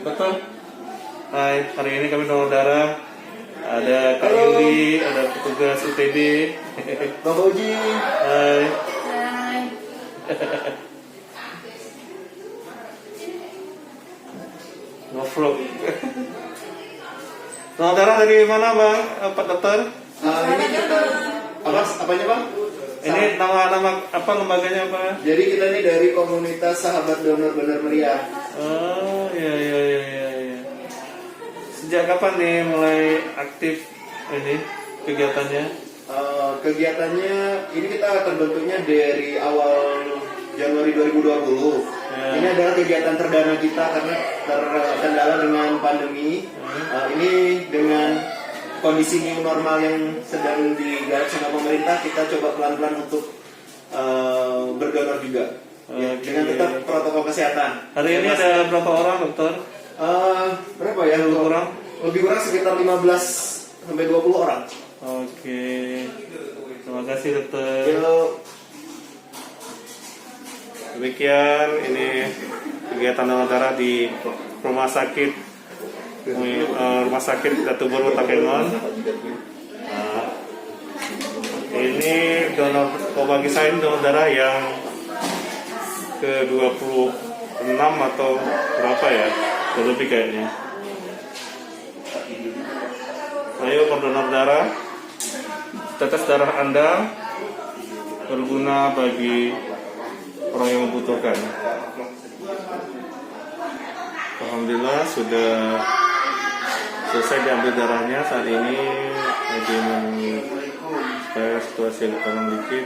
Betul. Hai, hari ini kami donor darah. Ada Kak Yuli, ada petugas UTD. Bang Uji. Hai. Hai. Ngevlog. Donor darah dari mana Bang? Pak Dokter? Ini kita apanya Bang? Ini nama apa lembaganya apa? Jadi kita ini dari komunitas Sahabat Donor Benar Meriah. Oh, iya. Sejak kapan nih mulai aktif ini kegiatannya? Kegiatannya ini kita terbentuknya dari awal Januari 2020. Ya. Ini adalah kegiatan perdana kita karena terkendala dengan pandemi. Ini dengan kondisi new normal yang sedang digarap sama pemerintah, kita coba pelan-pelan untuk berdonor juga. Ya, dengan tetap protokol kesehatan. Hari ini ada berapa orang dokter? Berapa ya? Lebih kurang sekitar 15 sampai 20 orang. Oke. Terima kasih dokter. Yuk. Demikian ini kegiatan donor darah di rumah sakit Datu Boru Takengon. Ini donor pembagian donor darah yang ke-26 atau berapa ya? Lebih kayaknya. Ayo berdonor darah. Tetes darah Anda berguna bagi orang yang membutuhkan. Alhamdulillah sudah selesai diambil darahnya. Saat ini lagi menunggu supaya situasi lebih dikit.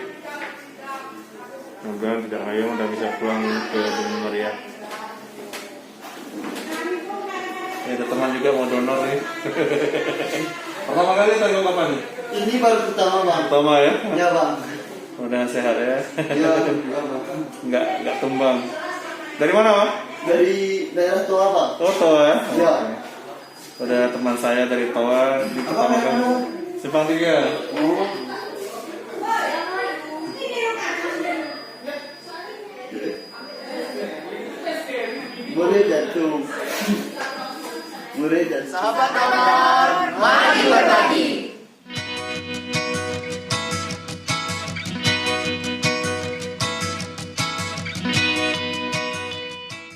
Mudah-mudahan tidak ngayong dan bisa pulang ke Bumi Maria. Ini ada teman juga mau donor nih. Pertama kali tanggal kapan nih? Ini baru pertama Bang. Pertama ya? Ya Bang. Mudah-mudahan sehat ya. Ya, Bang. Nggak tumbang. Dari mana Pak? Dari daerah Toa Bang. Oh, Toa ya? Ya. Ada teman saya dari Toa di pertama kali. Simpang 3. Oh. Boleh jatuh. Boleh jatuh. Sahabat donor, mari berbagi.